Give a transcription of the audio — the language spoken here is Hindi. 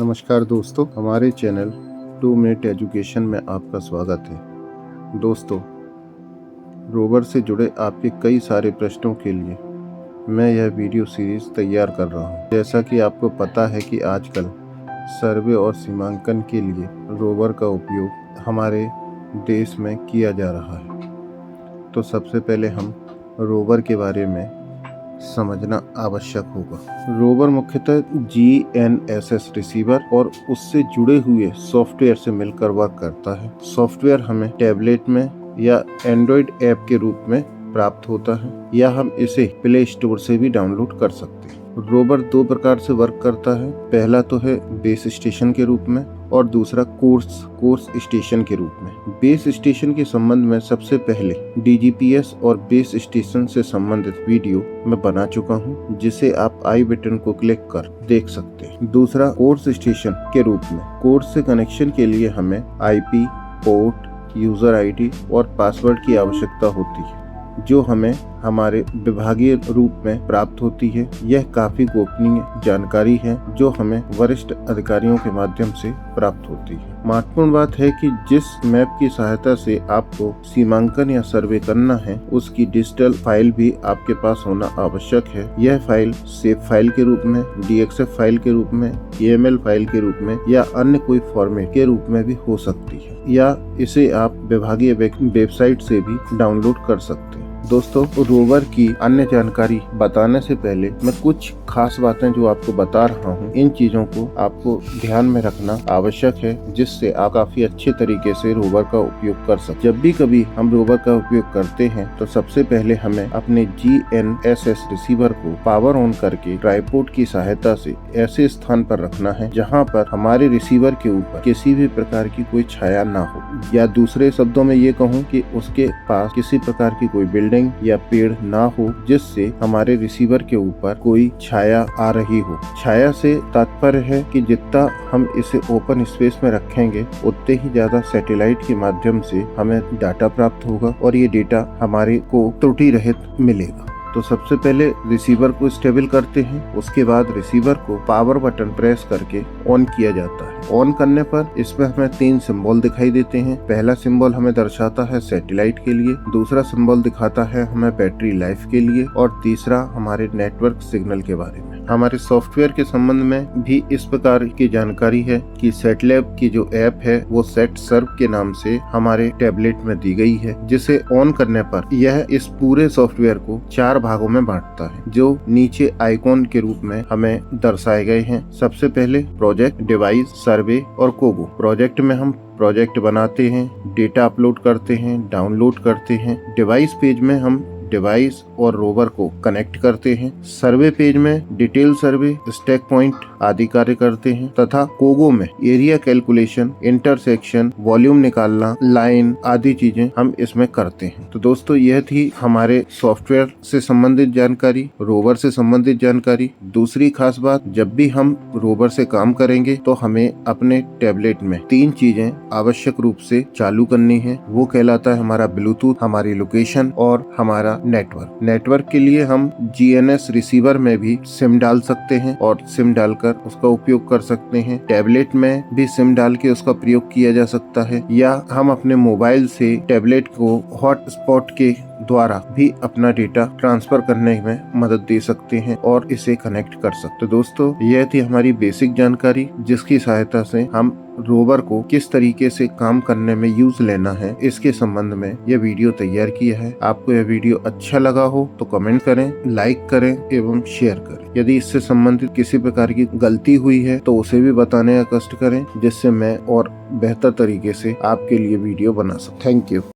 नमस्कार दोस्तों, हमारे चैनल 2 मिनट एजुकेशन में आपका स्वागत है। दोस्तों, रोवर से जुड़े आपके कई सारे प्रश्नों के लिए मैं यह वीडियो सीरीज तैयार कर रहा हूं। जैसा कि आपको पता है कि आजकल सर्वे और सीमांकन के लिए रोवर का उपयोग हमारे देश में किया जा रहा है। तो सबसे पहले हम रोवर के बारे में समझना आवश्यक होगा। रोवर मुख्यतः GNSS रिसीवर और उससे जुड़े हुए सॉफ्टवेयर से मिलकर वर्क करता है। सॉफ्टवेयर हमें टैबलेट में या एंड्रॉयड ऐप के रूप में प्राप्त होता है या हम इसे प्ले स्टोर से भी डाउनलोड कर सकते हैं। रोवर 2 प्रकार से वर्क करता है। पहला तो है बेस स्टेशन के रूप में और दूसरा कोर्स स्टेशन के रूप में। बेस स्टेशन के संबंध में सबसे पहले DGPS और बेस स्टेशन से संबंधित वीडियो मैं बना चुका हूं, जिसे आप आई बटन को क्लिक कर देख सकते हैं। दूसरा कोर्स स्टेशन के रूप में। कोर्स से कनेक्शन के लिए हमें IP, पोर्ट, यूजर ID और पासवर्ड की आवश्यकता होती है, जो हमें हमारे विभागीय रूप में प्राप्त होती है। यह काफी गोपनीय जानकारी है जो हमें वरिष्ठ अधिकारियों के माध्यम से प्राप्त होती है। महत्वपूर्ण बात है कि जिस मैप की सहायता से आपको सीमांकन या सर्वे करना है, उसकी डिजिटल फाइल भी आपके पास होना आवश्यक है। यह फाइल सेव फाइल के रूप में, DXF फाइल के रूप में, AML फाइल के रूप में या अन्य कोई फॉर्मेट के रूप में भी हो सकती है, या इसे आप विभागीय वेबसाइट से भी डाउनलोड कर सकते हैं। दोस्तों, रोवर की अन्य जानकारी बताने से पहले मैं कुछ खास बातें जो आपको बता रहा हूँ, इन चीजों को आपको ध्यान में रखना आवश्यक है, जिससे आप काफी अच्छे तरीके से रोवर का उपयोग कर सकते। जब भी कभी हम रोवर का उपयोग करते हैं तो सबसे पहले हमें अपने GNSS रिसीवर को पावर ऑन करके ट्राइपॉड की सहायता से ऐसे स्थान पर रखना है जहाँ पर हमारे रिसीवर के ऊपर किसी भी प्रकार की कोई छाया ना हो, या दूसरे शब्दों में ये कहूँ कि उसके पास किसी प्रकार की कोई बिल्डिंग या पेड़ ना हो जिससे हमारे रिसीवर के ऊपर कोई छाया आ रही हो। छाया से तात्पर्य है कि जितना हम इसे ओपन स्पेस में रखेंगे उतने ही ज्यादा सैटेलाइट के माध्यम से हमें डाटा प्राप्त होगा और ये डेटा हमारे को त्रुटि रहित मिलेगा। तो सबसे पहले रिसीवर को स्टेबल करते हैं, उसके बाद रिसीवर को पावर बटन प्रेस करके ऑन किया जाता है। ऑन करने पर इसमें हमें 3 सिंबल दिखाई देते हैं। पहला सिंबल हमें दर्शाता है सैटेलाइट के लिए, दूसरा सिंबल दिखाता है हमें बैटरी लाइफ के लिए और तीसरा हमारे नेटवर्क सिग्नल के बारे में। हमारे सॉफ्टवेयर के संबंध में भी इस प्रकार की जानकारी है कि सेटलैब की जो ऐप है वो सेट सर्व के नाम से हमारे टैबलेट में दी गई है, जिसे ऑन करने पर यह इस पूरे सॉफ्टवेयर को 4 भागों में बांटता है, जो नीचे आइकॉन के रूप में हमें दर्शाए गए हैं। सबसे पहले प्रोजेक्ट, डिवाइस, सर्वे और कोगो। प्रोजेक्ट में हम प्रोजेक्ट बनाते हैं, डेटा अपलोड करते हैं, डाउनलोड करते हैं। डिवाइस पेज में हम डिवाइस और रोवर को कनेक्ट करते हैं। सर्वे पेज में डिटेल सर्वे, स्टैक पॉइंट आदि कार्य करते हैं, तथा कोगो में एरिया कैलकुलेशन, इंटरसेक्शन, वॉल्यूम निकालना, लाइन आदि चीजें हम इसमें करते हैं। तो दोस्तों, यह थी हमारे सॉफ्टवेयर से संबंधित जानकारी, रोवर से संबंधित जानकारी। दूसरी खास बात, जब भी हम रोवर से काम करेंगे तो हमें अपने टैबलेट में 3 चीजें आवश्यक रूप से चालू करनी है। वो कहलाता है हमारा ब्लूटूथ, हमारी लोकेशन और हमारा नेटवर्क के लिए हम GNSS रिसीवर में भी सिम डाल सकते हैं और सिम डालकर उसका उपयोग कर सकते हैं। टैबलेट में भी सिम डाल के उसका प्रयोग किया जा सकता है, या हम अपने मोबाइल से टैबलेट को हॉटस्पॉट के द्वारा भी अपना डेटा ट्रांसफर करने में मदद दे सकते हैं और इसे कनेक्ट कर सकते। दोस्तों, यह थी हमारी बेसिक जानकारी, जिसकी सहायता से हम रोवर को किस तरीके से काम करने में यूज लेना है, इसके संबंध में यह वीडियो तैयार किया है। आपको यह वीडियो अच्छा लगा हो तो कमेंट करें, लाइक करें एवं शेयर करें। यदि इससे संबंधित किसी प्रकार की गलती हुई है तो उसे भी बताने का कष्ट करें, जिससे मैं और बेहतर तरीके से आपके लिए वीडियो बना सकूं। Thank you.